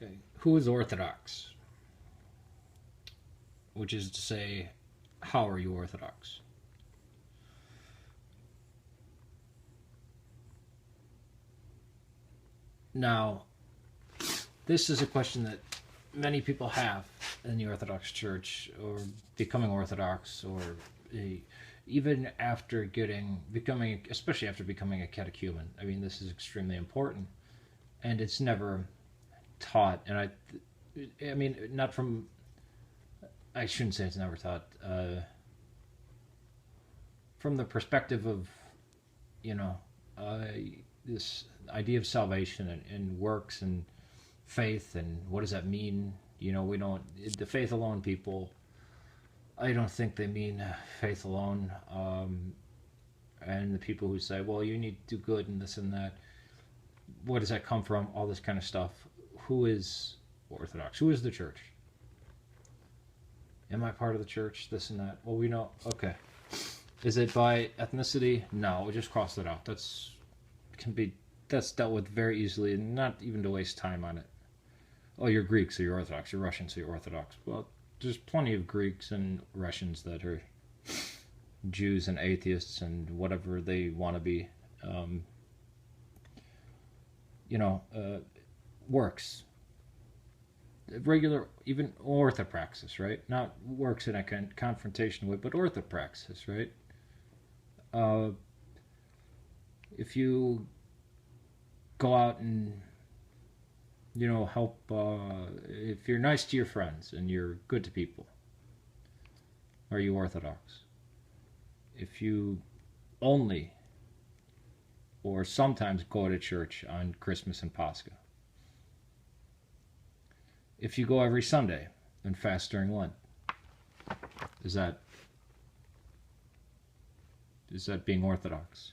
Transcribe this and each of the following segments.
Okay. Who is Orthodox? Which is to say, how are you Orthodox? Now, this is a question that many people have in the Orthodox Church, or becoming Orthodox, or even after becoming, especially after becoming a catechumen. I mean, this is extremely important, and it's never taught. And I mean, not from. I shouldn't say it's never taught. From the perspective of, you know, uh, this idea of salvation and works and faith and what does that mean? You know, we don't, the faith alone people, I don't think they mean faith alone. And the people who say, well, you need to do good and this and that, where does that come from? All this kind of stuff. Who is Orthodox? Who is the church? Am I part of the church? This and that. Well, we know. Okay. Is it by ethnicity? No, we just crossed it out. That's dealt with very easily, and not even to waste time on it. Oh, you're Greek, so you're Orthodox. You're Russian, so you're Orthodox. Well, there's plenty of Greeks and Russians that are Jews and atheists and whatever they want to be. Um, you know, works. Regular, even orthopraxis, right? Not works in a confrontation way, but orthopraxis, right? Uh, if you go out and help, if you're nice to your friends and you're good to people, are you Orthodox? If you only or sometimes go to church on Christmas and Pascha, if you go every Sunday and fast during Lent, is that being Orthodox?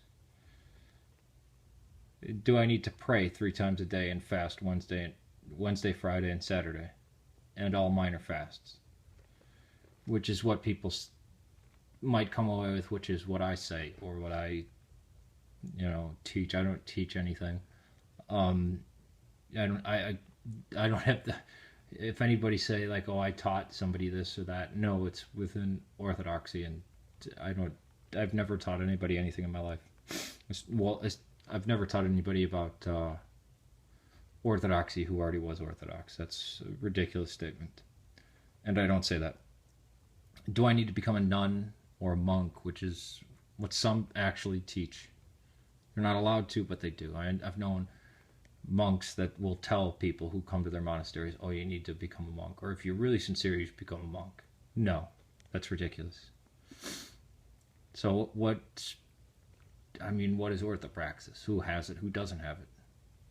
Do I need to pray 3 times a day and fast Wednesday, Friday, and Saturday, and all minor fasts? Which is what people might come away with, which is what I say or what I, teach. I don't teach anything. I don't. I don't have the. If anybody say like, oh, I taught somebody this or that, no, it's within Orthodoxy, and I don't. I've never taught anybody anything in my life. I've never taught anybody about Orthodoxy who already was Orthodox. That's a ridiculous statement, and I don't say that. Do I need to become a nun or a monk, which is what some actually teach? They're not allowed to, but they do. I've known monks that will tell people who come to their monasteries, oh, you need to become a monk. Or if you're really sincere, you should become a monk. No, that's ridiculous. So what is orthopraxis? Who has it? Who doesn't have it?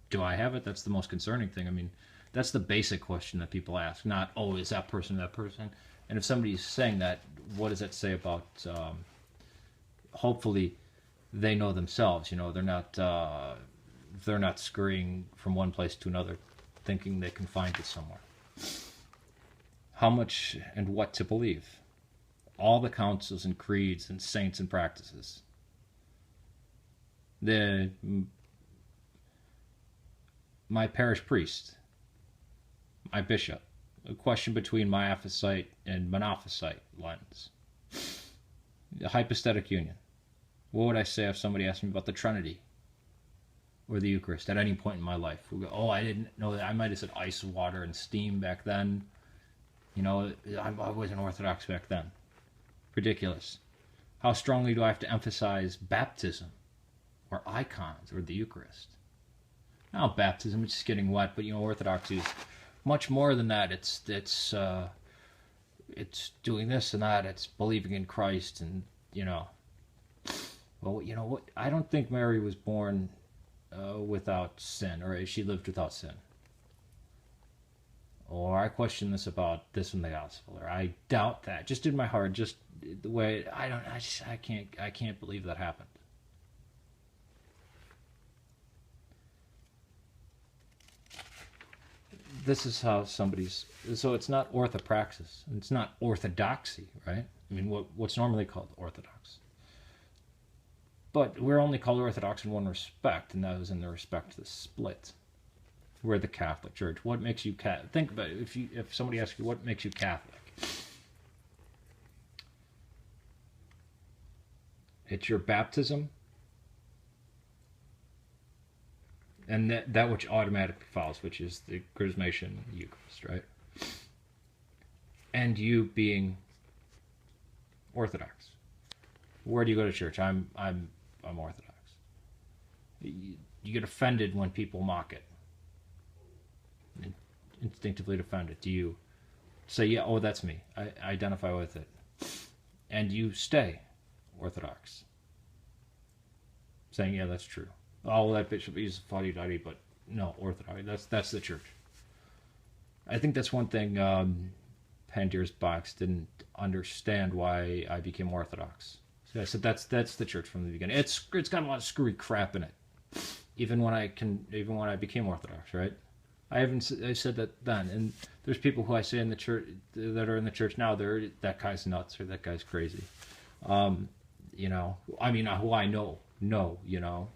Do I have it? That's the most concerning thing. I mean, that's the basic question that people ask. Not, oh, is that person that person? And if somebody's saying that, what does that say about, hopefully, they know themselves. They're not scurrying from one place to another thinking they can find it somewhere. How much and what to believe? All the councils and creeds and saints and practices. My parish priest, my bishop, a question between Miaphysite and Monophysite lens. The hypostatic union. What would I say if somebody asked me about the Trinity or the Eucharist at any point in my life? We'll go, oh, I didn't know that. I might have said ice, water, and steam back then. I wasn't Orthodox back then. Ridiculous. How strongly do I have to emphasize baptism or icons or the Eucharist? Now, baptism is just getting wet, but Orthodoxy is much more than that. It's doing this and that. It's believing in Christ, and well, what? I don't think Mary was born without sin, or she lived without sin. Or I question this about this in the gospel, or I doubt that. Just in my heart, just the way I can't believe that happened. This is how so it's not orthopraxis, it's not orthodoxy, right? I mean, what's normally called orthodox. But we're only called Orthodox in one respect, and that is in the respect to the split. We're the Catholic Church. What makes you Catholic? Think about it. If somebody asks you what makes you Catholic, it's your baptism, and that which automatically follows, which is the chrismation and the Eucharist, right? And you being Orthodox. Where do you go to church? I'm Orthodox. You get offended when people mock it. Instinctively defend it. Do you say, yeah, oh, that's me. I identify with it. And you stay Orthodox. Saying, yeah, that's true. Oh, that bishop is fuddy-duddy, but no, Orthodox. That's the church. I think that's one thing Pandir's box didn't understand why I became Orthodox. So I said that's the church from the beginning. It's got a lot of screwy crap in it. Even when I became Orthodox, right? I said that then, and there's people who I say in the church that are in the church now. That guy's nuts or that guy's crazy. You know, I mean, who I know, you know.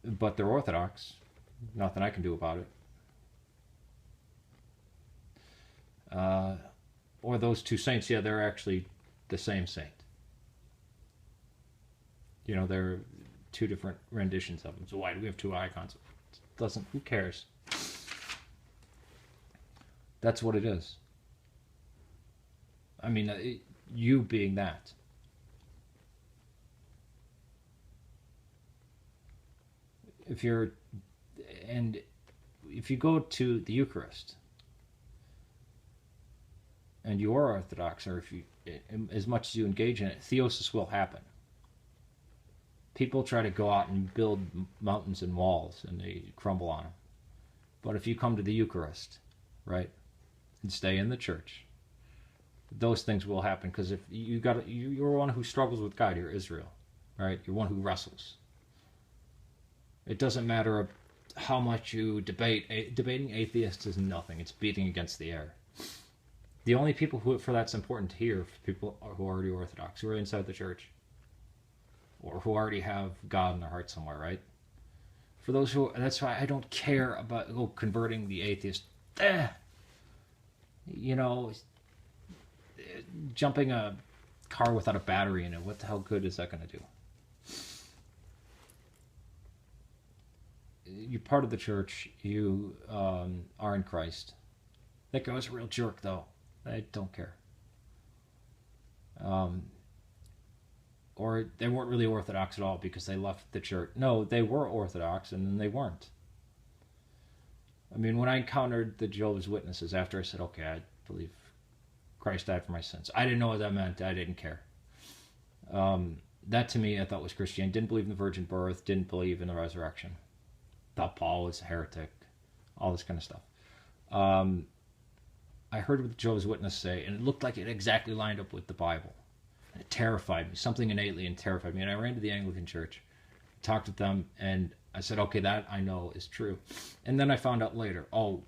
But they're Orthodox. Nothing I can do about it. Or those two saints, yeah, they're actually the same saint. You know, they're two different renditions of them. So why do we have two icons? Who cares? That's what it is. I mean, you being that. If you go to the Eucharist and you are Orthodox, or as much as you engage in it, theosis will happen. People try to go out and build mountains and walls, and they crumble on them. But if you come to the Eucharist, right, and stay in the church, those things will happen. Because if you're one who struggles with God, you're Israel, right? You're one who wrestles. It doesn't matter how much you debate. Debating atheists is nothing. It's beating against the air. The only people for that's important to hear, for people who are already Orthodox, who are inside the church, or who already have God in their heart somewhere, right? For those that's why I don't care about converting the atheist. You know, jumping a car without a battery in it, what the hell good is that going to do? You're part of the church. You are in Christ. That guy was a real jerk, though. I don't care. Or they weren't really Orthodox at all because they left the church. No, they were Orthodox and then they weren't. I mean, when I encountered the Jehovah's Witnesses after I said, okay, I believe Christ died for my sins, I didn't know what that meant. I didn't care. That to me, I thought was Christianity. Didn't believe in the virgin birth. Didn't believe in the resurrection. Thought Paul was a heretic. All this kind of stuff. I heard what the Jehovah's Witnesses say, and it looked like it exactly lined up with the Bible. And it terrified me. Something innately terrified me. And I ran to the Anglican Church, talked with them, and I said, okay, that I know is true. And then I found out later,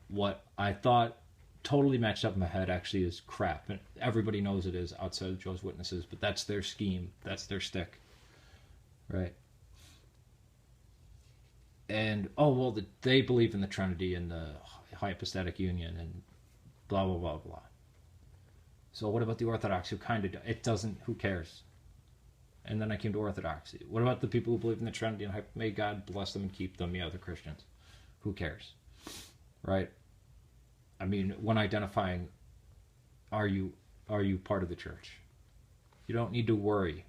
what I thought totally matched up in my head actually is crap. And everybody knows it is outside of Jehovah's Witnesses, but that's their scheme. That's their stick. Right? And, they believe in the Trinity and the hypostatic union and blah, blah, blah, blah. So what about the Orthodox who kind of, it doesn't, who cares? And then I came to Orthodoxy. What about the people who believe in the Trinity and may God bless them and keep them? Yeah, they're Christians. Who cares? Right? I mean, when identifying, are you part of the church? You don't need to worry.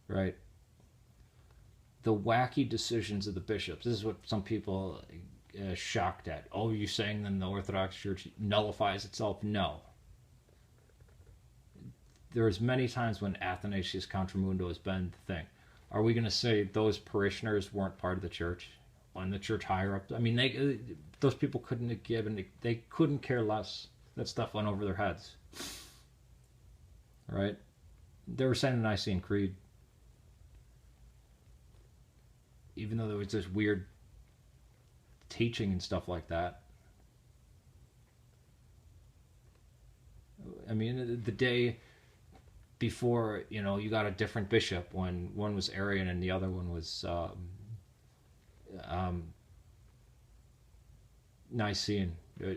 Right? The wacky decisions of the bishops. This is what some people are shocked at. Oh, you're saying then the Orthodox Church nullifies itself? No. There's many times when Athanasius Contra Mundo has been the thing. Are we going to say those parishioners weren't part of the church? On the church higher up? I mean, those people couldn't have given, they couldn't care less. That stuff went over their heads. Right? They were saying the Nicene Creed. Even though there was this weird teaching and stuff like that. I mean, the day before, you got a different bishop when one was Arian and the other one was Nicene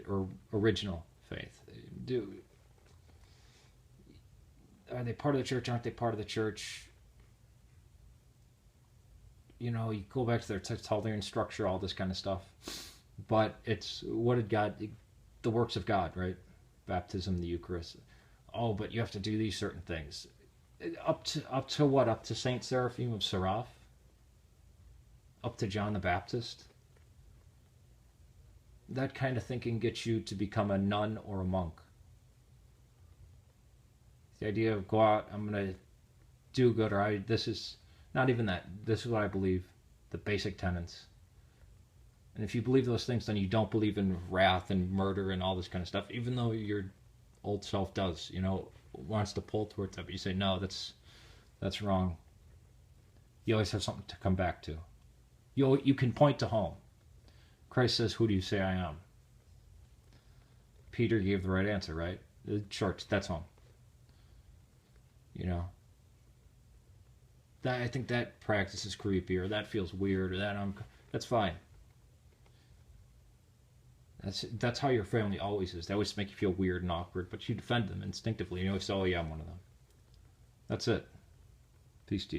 or original faith. Do Are they part of the church? Aren't they part of the church? You go back to their Tertullian structure, all this kind of stuff. But it's what did God, the works of God, right? Baptism, the Eucharist. Oh, but you have to do these certain things. Up to what? Up to Saint Seraphim of Seraph? Up to John the Baptist? That kind of thinking gets you to become a nun or a monk. The idea of go out, I'm going to do good, or this is not even that. This is what I believe, the basic tenets. And if you believe those things, then you don't believe in wrath and murder and all this kind of stuff, even though your old self does, wants to pull towards that. But you say, no, that's wrong. You always have something to come back to. You can point to home. Christ says, who do you say I am? Peter gave the right answer, right? The church, that's home. I think that practice is creepy, or that feels weird, or that's fine. That's how your family always is. They always make you feel weird and awkward, but you defend them instinctively. You always say, oh yeah, I'm one of them. That's it. Peace to you.